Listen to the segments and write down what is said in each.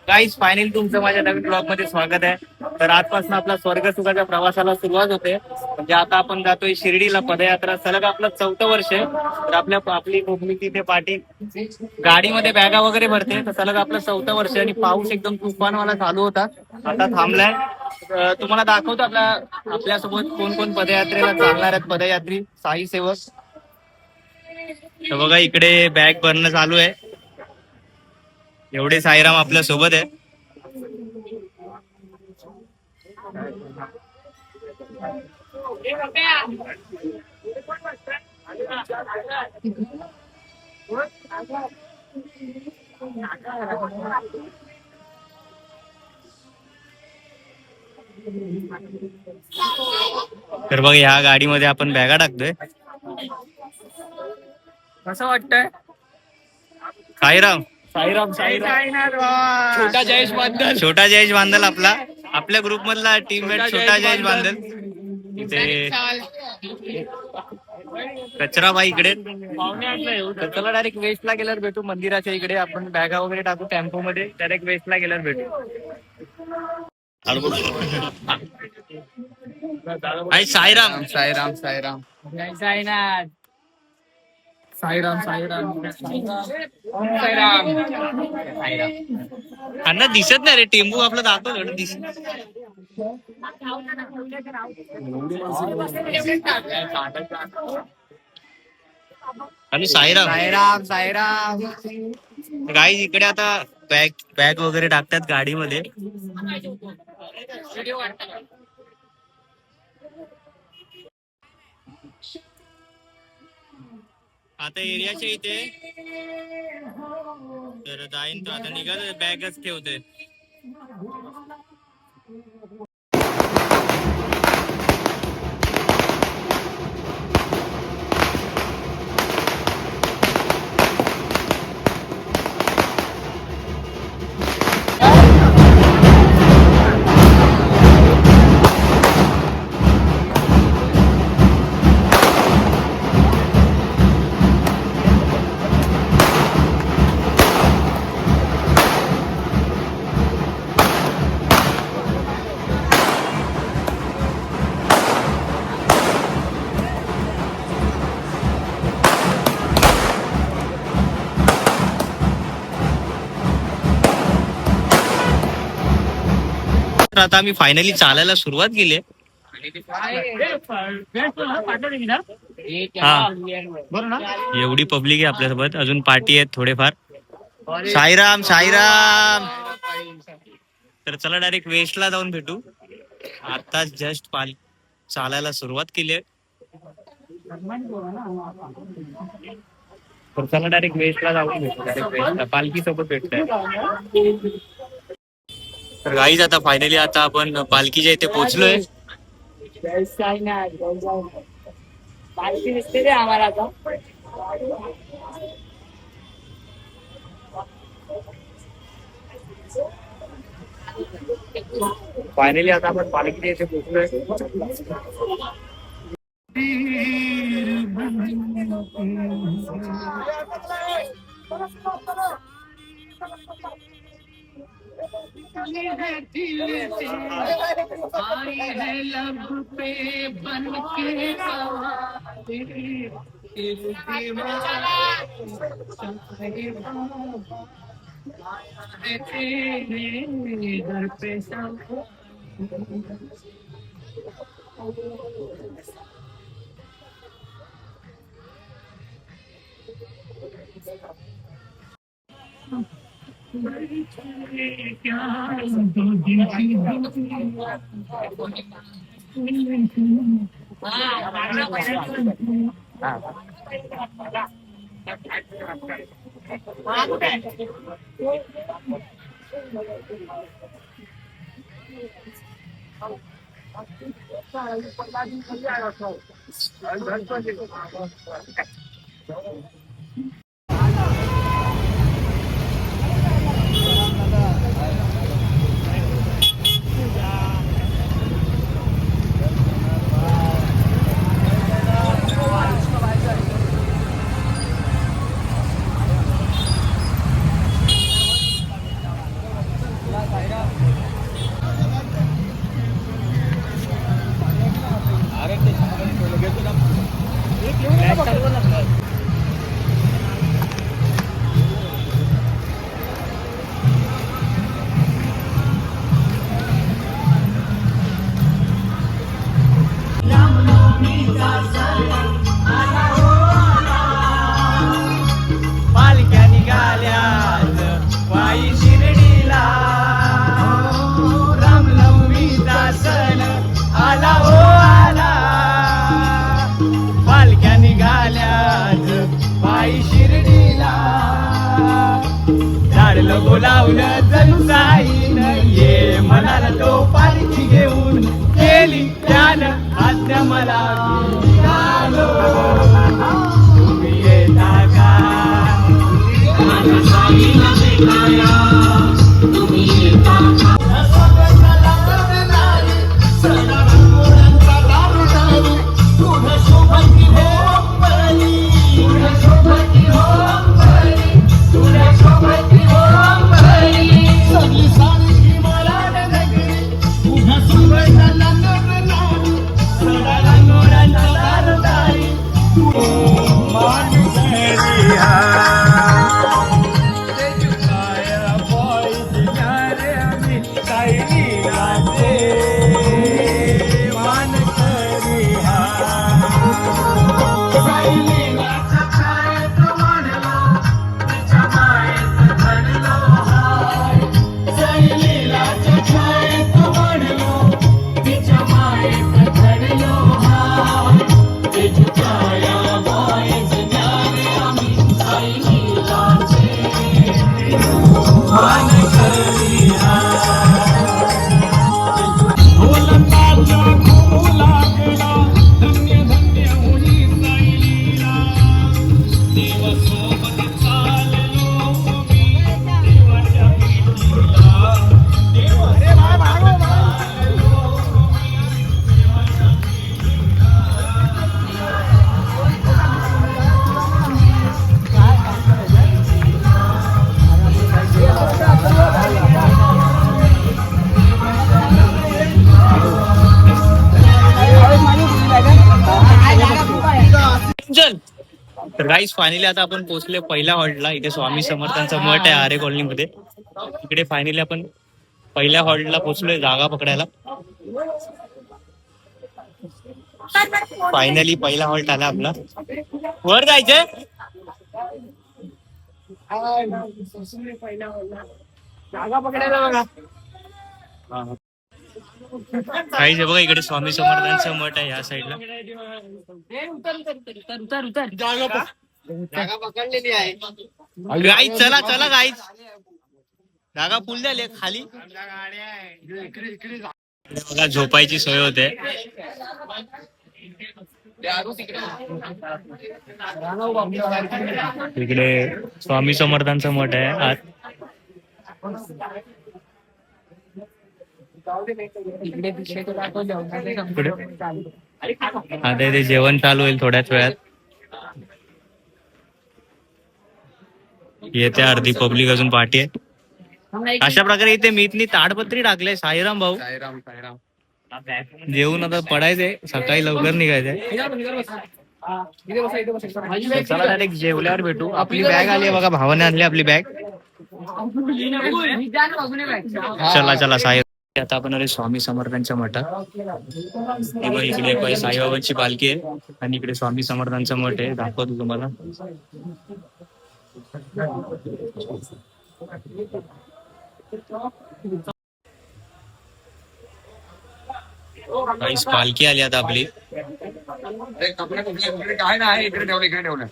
Guys finally तुमचं माझ्या नवीन blog मध्ये स्वागत आहे. तर आजपासून आपला स्वर्ग सुखाच्या प्रवासाला सुरुवात होते. म्हणजे आता आपण जातोय शिर्डीला पदयात्रा. सलग आपलं 4थं वर्ष आहे. तर आपली कोकणी तिथे पाठी गाडीमध्ये बॅगा वगैरे भरते. तर सलग आपलं 4थं वर्ष आणि पाऊस एकदम तुफानवाला चालू होता, आता थांबलाय. तुम्हाला दाखवतो आपल्यासोबत कोण कोण पदयात्रेला चालणार आहेत. पदयात्री साई सेवक. तर बघा इकडे बॅग भरणं चालू आहे. एवढे साईराम आपल्या सोबत आहे. तर बघ ह्या गाडीमध्ये आपण बॅगा टाकतोय. कसं वाटतंय साईराम? साईराम छोटा जयेश बांधल आपल्या ग्रुप मधला टीममेट छोटा जयेश बांधल. इथे कचरा बाई इकडे. चला डायरेक्ट वेस्टला गेल्यावर भेटू. मंदिराच्या इकडे आपण बॅगा वगैरे टाकू टेम्पो मध्ये. डायरेक्ट वेस्टला गेल्यावर भेटू. साईराम साईराम साईराम साईनाथ साईराम साईराम साईराम अण्णा दिसत नाही रे. टेम्पो आपला दाखवलं दिसत. आणि साईराम साईराम साईराम गाईज इकडे आता बॅग वगैरे टाकतात गाडीमध्ये. आता एरियाच्या इथे तर जाईन तो आता निघाल बॅगच ठेवते. आता आम्ही फायनली चालायला सुरुवात केली. एवढी पब्लिक आहे आपल्यासोबत. अजून पार्टी आहेत थोडेफार. साईराम साईराम. तर चला डायरेक्ट वेस्टला जाऊन भेटू. आता जस्ट चालायला सुरुवात केली. तर चला डायरेक्ट वेस्टला जाऊन भेटू. डायरेक्ट वेस्टला पालखी सोबत भेटतोय. तर गाईज आता फायनली आता आपण पालखीच्या इथे पोहोचलोय. पालखी दिसते रे आम्हाला आता. फायनली आता आपण पालखीच्या इथे पोहोचलोय. पालख्या निघाल्यात पायी शिर्डीला, रामनवमीचा सण आला हो आला. पालख्या निघाल्यात पायी शिर्डीला, झाडलं बोलावलं जणू साईनं, ये म्हणाला तो पालखी घेऊन, केली त्यानं आज्ञा मला निघालो. तुम्ही येता का? चल तर गाईस फायनली आता आपण पोहोचले पहिल्या हॉल्टला. इथे स्वामी समर्थांचा मठ आहे आरे कॉलनीमध्ये. इकडे फायनली आपण पहिल्या हॉल्टला पोहोचलोय जागा पकडायला. फायनली पहिला हॉल्ट आला आपला. वर जायचंय जागा पकडायला बघा. काही बघा इकडे स्वामी समर्थांचं मठ आहे या साईडला. जागा पकडलेली आहे गाईच. चला चला गाईच, जागा फुल झाली खाली. बघा झोपायची सोय होते. इकडे स्वामी समर्थांचं मठ आहे आत. आता इथे जेवण चालू होईल थोड्याच वेळात. येते अर्धी पब्लिक अजून पाठी आहे. अशा प्रकारे इथे मीतनी ताडपत्री टाकले. साईराम भाऊ जेवून आता पडायचंय, सकाळी लवकर निघायचंय. चला डायरेक्ट जेवल्यावर भेटू. आपली बॅग आली आहे बघा, भावाने आणली आपली बॅग. चला चला साई. आता आपण अरे स्वामी समर्थांच्या मठात. इकडे साईबाबांची पालखी आहे आणि इकडे स्वामी समर्थांचं मठ आहे. दाखवतो तुम्हाला. काहीच पालखी आली आता आपली. काय नाही इकडे ठेवलं, इकडे ठेवलं.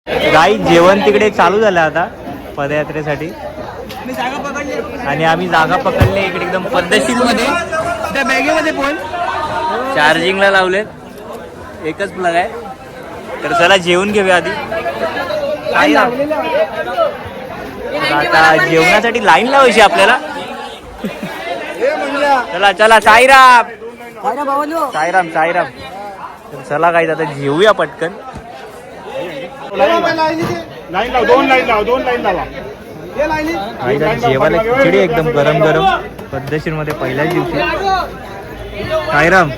गाई जेवण तिकडे चालू झालं आता पदयात्रेसाठी आणि आम्ही जागा पकडली इकडे एकदम पद्धतशीर मध्ये त्या बॅगेमध्ये पण चार्जिंगला लावलेत एकच प्लग आहे तर चला जेवून घेऊया आधी आता जेवणासाठी लाईन लावायची आपल्याला चला चला साईराम साईराम साईराम चला काय आता जेवूया पटकन लाईन लाव दोन लाईन लावा जेवायला खिचडी एकदम गरम गरम पद्धतशीर मध्ये पहिल्याच दिवशी साईराम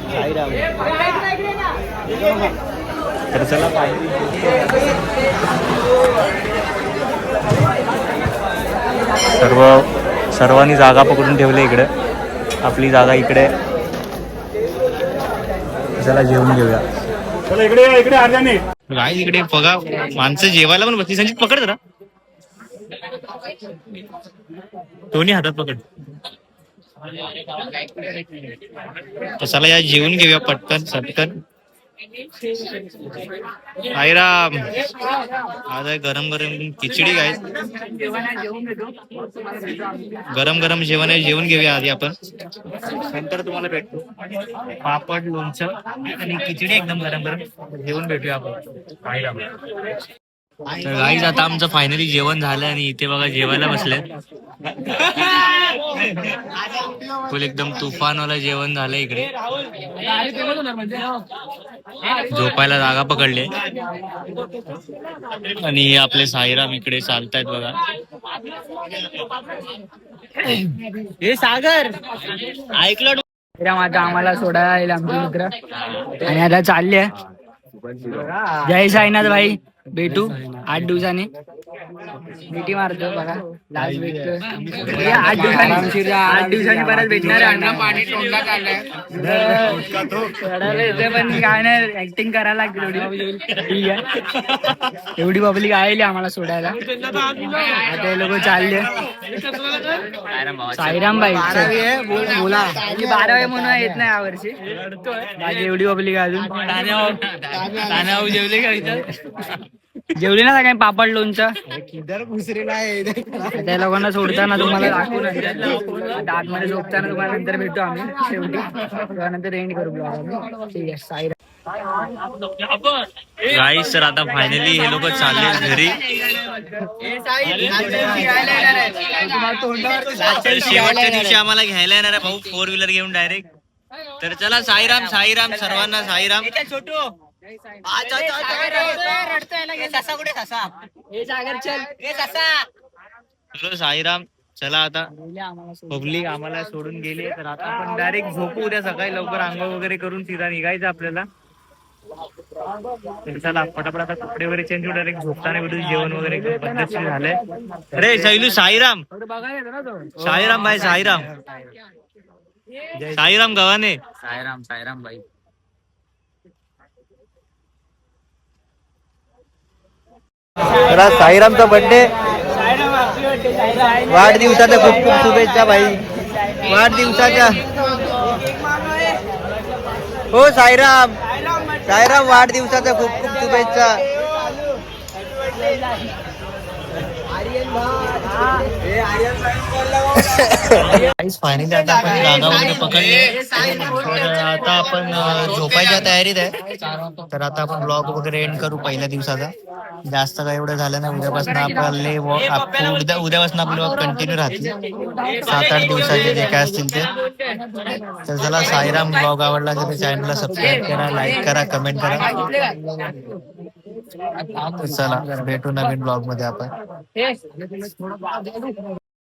तर चला सर्वांनी जागा पकडून ठेवले इकडे आपली जागा इकडे चला जेवून घेऊया चला इकडे इकडे अर्ध्याने काय इकडे बघा माणसं जेवायला पण बसली संजीत पकड जरा दोन्ही हातात पकड चला या जेवून घेऊया पटकन सटकन साईराम आज आहे गरम गरम खिचडी काय गरम गरम जेवण आहे जेवून घेऊया आधी आपण नंतर तुम्हाला भेटतो पापड लोणचं आणि खिचडी एकदम गरम गरम जेवण भेटूया आपण साईराम तर गाईज आता आमचं फायनली जेवण झालं आणि इथे बघा जेवायला बसले फुल एकदम तुफानवाला जेवण झालं इकडे झोपायला जागा पकडले आणि आपले साईराम इकडे चालतायत बघा हे सागर ऐकलं आता आम्हाला सोडायला येईल आमचे मित्र आणि आता चालले जय साईनाथ भाई भेटू 8 दिवसांनी मिठी मारतो बघा लास्ट भेटतो 8 दिवसांनी परत भेटणार आहे पाणी तोंडात आलंय पण काय नाही ऍक्टिंग करायला लागते ठीक आहे एवढी पब्लिक आलेली आम्हाला सोडायला आता हे लोक चालले साईराम भाई बोला 12 म्हणून येत नाही यावर्षी एवढी पब्लिक अजून जेवले का इथं जेवली ना काय पापड लोणचं त्या लोकांना सोडताना तुम्हाला दाखवून आतमध्ये झोपताना तुम्हाला नंतर भेटू आम्ही शेवटी नंतर एंड करू ब्लॉग ठीक आहे साईराम गाईस तर आता फायनली हे लोक चालले घरी शेवटच्या दिवशी आम्हाला घ्यायला येणार आहे भाऊ 4 व्हीलर घेऊन डायरेक्ट तर चला साईराम साईराम सर्वांना साईराम साईराम चला आता पब्लिक आम्हाला सोडून गेली तर आता आपण डायरेक्ट झोपू उद्या सकाळी लवकर आंघोळ वगैरे करून सीधा निघायचं आपल्याला चला पटापट आता कपडे वगैरे चेंज होऊन डायरेक्ट झोपताना भेटून जेवण वगैरे पद्धतशीर झालंय अरे शैलू साईराम साईराम भाई साईराम साईराम गव्हाणे साईराम साईराम भाई साईरामचा बर्थडे वाढदिवसाच्या खूप खूप शुभेच्छा भाई वाढदिवसाच्या हो साईराम साईराम वाढदिवसाच्या खूप खूप शुभेच्छा फायनली आता आपण जागा वगैरे पकडली तर आता आपण झोपायच्या तयारीत आहे तर आता आपण ब्लॉग वगैरे एंड करू पहिल्या दिवसाचा जास्त काय एवढं झालं नाही उद्यापासून आपले उद्यापासून आपले वॉक कंटिन्यू राहतील 7-8 दिवसाचे जे काय असतील ते तर चला साईराम ब्लॉग आवडला तर चॅनलला सबस्क्राईब करा लाईक करा कमेंट करा चला भेटू नवीन ब्लॉग मध्ये आपण